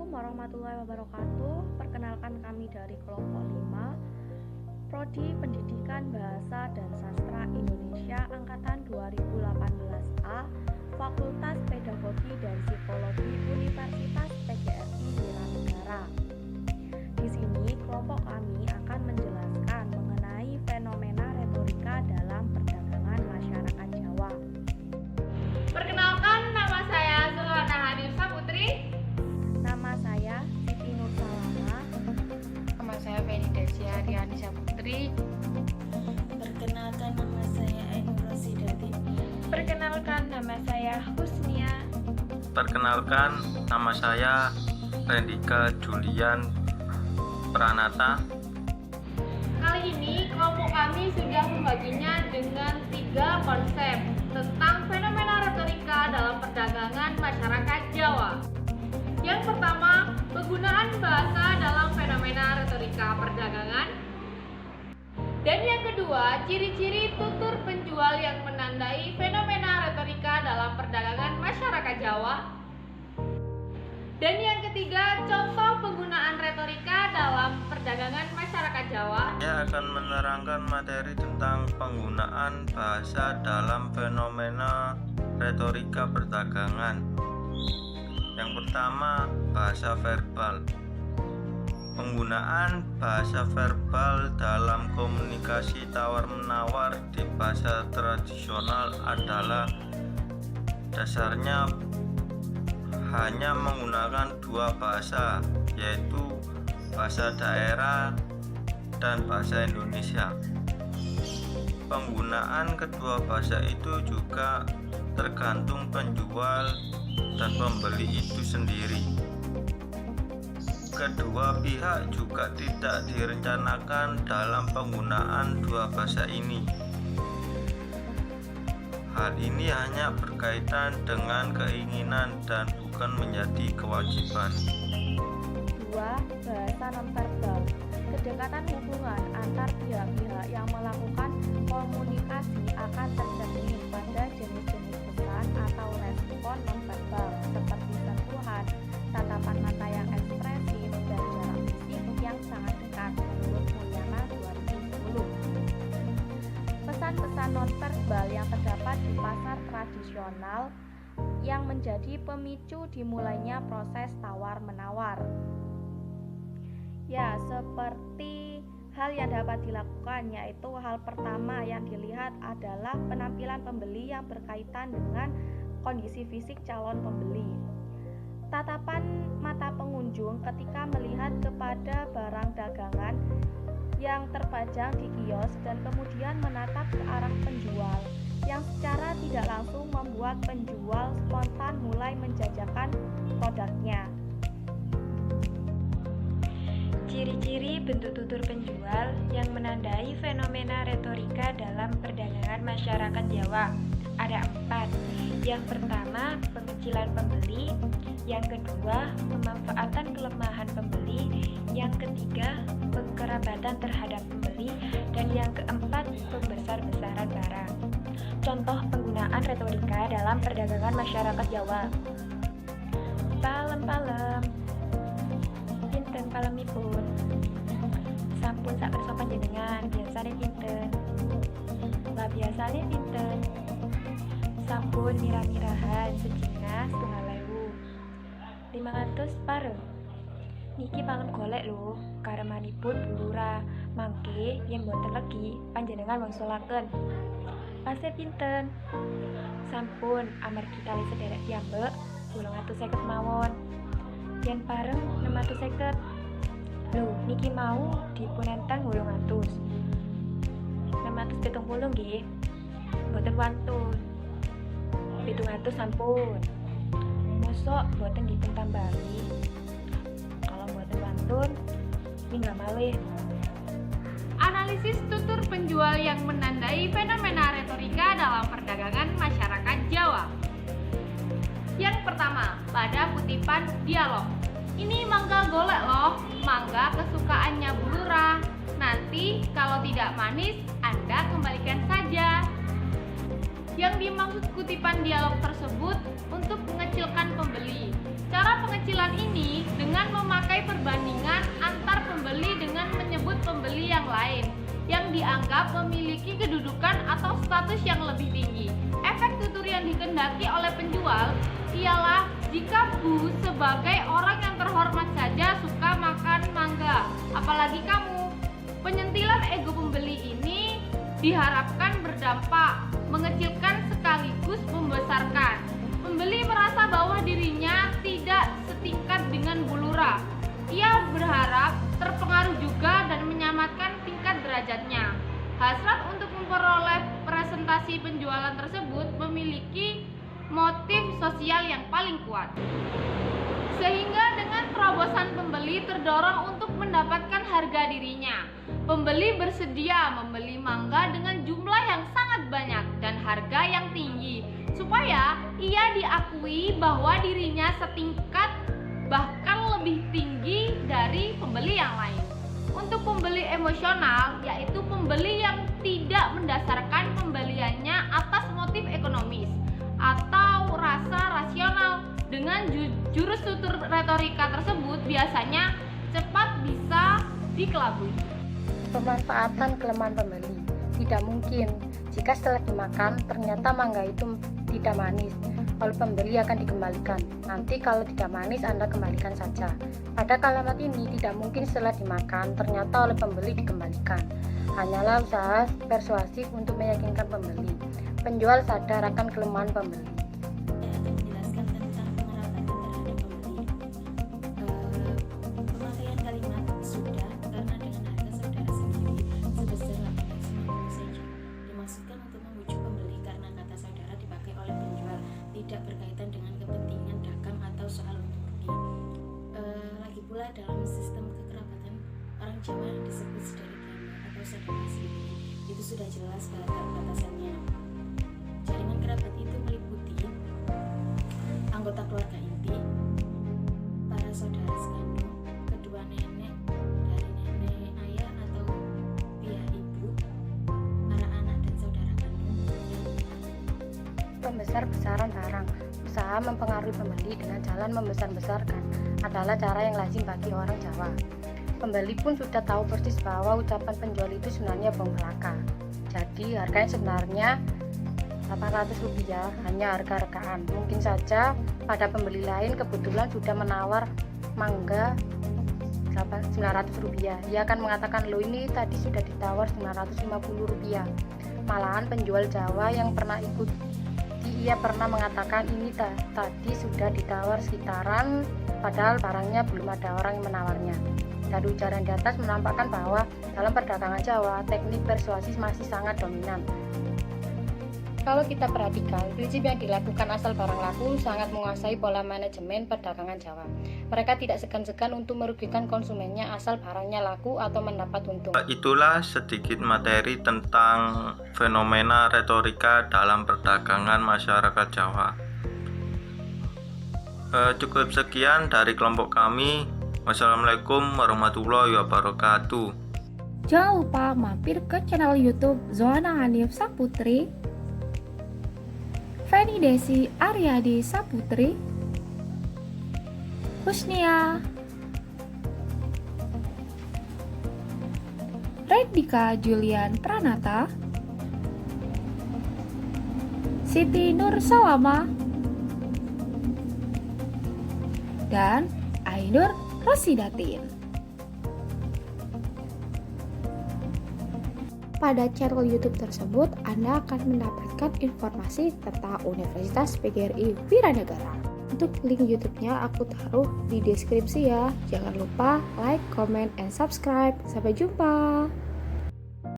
Assalamualaikum warahmatullahi wabarakatuh. Perkenalkan kami dari kelompok 5 Prodi Pendidikan Bahasa dan Sastra Indonesia angkatan 2018A, Fakultas Pedagogi dan Psikologi Universitas PGRI Wiranegara. Di sini kelompok kami akan menjelaskan mengenai fenomena retorika dalam perdagangan masyarakat Jawa. Perkenalkan, nama saya Zulhana Hanifah Putri. Nama saya Siti Nur Salama. Nama saya Feni Desia Rianisa Putri. Perkenalkan, nama saya Ainur Rosidati. Perkenalkan, nama saya Husnia. Perkenalkan, nama saya Rendika Julian Pranata. Kali ini kelompok kami sudah membaginya dengan 3 konsep tentang fenomena retorika dalam perdagangan masyarakat Jawa. Yang pertama, penggunaan bahasa dalam fenomena retorika perdagangan. Dan yang kedua, ciri-ciri tutur penjual yang menandai fenomena retorika dalam perdagangan masyarakat Jawa. Dan yang ketiga, contoh penggunaan retorika dalam perdagangan masyarakat Jawa. Saya akan menerangkan materi tentang penggunaan bahasa dalam fenomena retorika perdagangan. Yang pertama, bahasa verbal. Penggunaan bahasa verbal dalam komunikasi tawar-menawar di bahasa tradisional adalah dasarnya hanya menggunakan 2 bahasa, yaitu bahasa daerah dan bahasa Indonesia. Penggunaan kedua bahasa itu juga tergantung penjual dan pembeli itu sendiri. Kedua pihak juga tidak direncanakan dalam penggunaan 2 bahasa ini. Hal ini hanya berkaitan dengan keinginan dan bukan menjadi kewajiban. 2. Bahasa nonverbal. Kedekatan hubungan antar pihak-pihak yang melakukan komunikasi akan tercermin pada jenis-jenis pesan atau respon nonverbal seperti sentuhan, tatapan mata yang ekspresif, dan jarak fisik yang sangat dekat menurut Mulyana 2010. Pesan-pesan nonverbal yang terdapat di pasar tradisional yang menjadi pemicu dimulainya proses tawar-menawar. Ya, seperti hal yang dapat dilakukan, yaitu hal pertama yang dilihat adalah penampilan pembeli yang berkaitan dengan kondisi fisik calon pembeli. Tatapan mata pengunjung ketika melihat kepada barang dagangan yang terpajang di kios dan kemudian menatap ke arah penjual, yang secara tidak langsung membuat penjual spontan mulai menjajakan produknya. Ciri-ciri bentuk tutur penjual yang menandai fenomena retorika dalam perdagangan masyarakat Jawa ada 4. Yang pertama, pengecilan pembeli. Yang kedua, pemanfaatan kelemahan pembeli. Yang ketiga, pengkerabatan terhadap pembeli. Dan yang keempat, pembesar-besaran barang. Contoh penggunaan retorika dalam perdagangan masyarakat Jawa. Palem-palem, pinten palemipun, sampun sak kersopan jenengan, biasane pinten, lah biasane pinten, sampun mirah-mirahan sejengah 500 pareng. Niki palem golek lho, karemanipun bulura, mangke yen boten legi panjenengan wangsulaken. Pase pinten? Sampun amargi kali sederek piyambek 850 mawon. Yen pareng 650. Lho, niki mau dipunenteng 800. 670 nggih. Boten wantun. 700 sampun. Mosok boten dipun tambahi. Kalau boten wantun, mingga malih. Analisis tutur penjual yang menandai fenomena retorika dalam perdagangan masyarakat Jawa. Yang pertama, pada kutipan dialog. Ini mangga golek loh, mangga kesukaannya bulura. Nanti kalau tidak manis, Anda kembalikan saja. Yang dimaksud kutipan dialog tersebut untuk mengecilkan pembeli. Cara pengecilan ini dengan memakai perbandingan antar pembeli dengan menyebut pembeli yang lain yang dianggap memiliki kedudukan atau status yang lebih tinggi. Efek tutur yang dikehendaki oleh penjual ialah jika Bu sebagai orang yang terhormat saja suka makan mangga, apalagi kamu. Penyentilan ego pembeli ini diharapkan berdampak mengecilkan sekaligus membesarkan. Pembeli merasa bahwa dirinya tidak setingkat dengan Bu Lurah. Ia berharap terpengaruh juga dan menyamatkan tingkat derajatnya. Hasrat untuk memperoleh presentasi penjualan tersebut memiliki motif sosial yang paling kuat. Sehingga dengan terobosan pembeli terdorong untuk mendapatkan harga dirinya. Pembeli bersedia membeli mangga dengan jumlah yang sangat banyak dan harga yang tinggi, supaya ia diakui bahwa dirinya setingkat bahkan lebih tinggi dari pembeli yang lain. Untuk pembeli emosional, yaitu pembeli yang tidak mendasarkan pembeliannya atas motif ekonomis atau rasa rasional, dengan jurus tutur retorika tersebut biasanya cepat bisa dikelabui. Pemanfaatan kelemahan pembeli. Tidak mungkin jika setelah dimakan ternyata mangga itu tidak manis, lalu pembeli akan dikembalikan. Nanti kalau tidak manis Anda kembalikan saja. Pada kalimat ini tidak mungkin setelah dimakan ternyata oleh pembeli dikembalikan. Hanyalah usaha persuasif untuk meyakinkan pembeli. Penjual sadar akan kelemahan pembeli. Saya akan menjelaskan tentang penerapan terhadap pembeli. Pemakaian kalimat sudah karena dengan harga saudara sendiri sebesar 18,50 saja. Dimaksudkan untuk membujuk pembeli karena kata saudara dipakai oleh penjual, tidak berkaitan dengan kepentingan dagang atau soal untung rugi. Lagi pula dalam sistem kekerabatan orang Jawa disebut saudara ganda atau saudara sendiri. Itu sudah jelas batasannya. Jaringan kerabat itu meliputi anggota keluarga inti, para saudara sekandung, kedua nenek dari nenek ayah atau pihak ibu, para anak dan saudara kandung. Pembesar-besaran barang. Usaha mempengaruhi pembeli dengan jalan membesar-besarkan adalah cara yang lazim bagi orang Jawa. Pembeli pun sudah tahu persis bahwa ucapan penjual itu sebenarnya bohong belaka. Jadi harganya sebenarnya Rp800, hanya harga rekaan. Mungkin saja pada pembeli lain kebetulan sudah menawar mangga Rp900. Ia akan mengatakan, "Loh, ini tadi sudah ditawar Rp950. Malahan penjual Jawa yang pernah ikut, ia pernah mengatakan ini tadi sudah ditawar sekitaran, padahal barangnya belum ada orang yang menawarnya. Dari ujaran di atas menampakkan bahwa dalam perdagangan Jawa, teknik persuasi masih sangat dominan. Kalau kita perhatikan, prinsip yang dilakukan asal barang laku sangat menguasai pola manajemen perdagangan Jawa. Mereka tidak segan-segan untuk merugikan konsumennya asal barangnya laku atau mendapat untung. Itulah sedikit materi tentang fenomena retorika dalam perdagangan masyarakat Jawa. Cukup sekian dari kelompok kami. Wassalamualaikum warahmatullahi wabarakatuh. Jangan lupa mampir ke channel YouTube Zohana Hanif Saputri, Feni Desi Aryadi Saputri, Husnia, Redika Julian Pranata, Siti Nur Salama, dan Ainur Rosidatin. Pada channel YouTube tersebut, Anda akan mendapatkan informasi tentang Universitas PGRI Wiranegara. Untuk link YouTube-nya aku taruh di deskripsi ya. Jangan lupa like, comment, and subscribe. Sampai jumpa.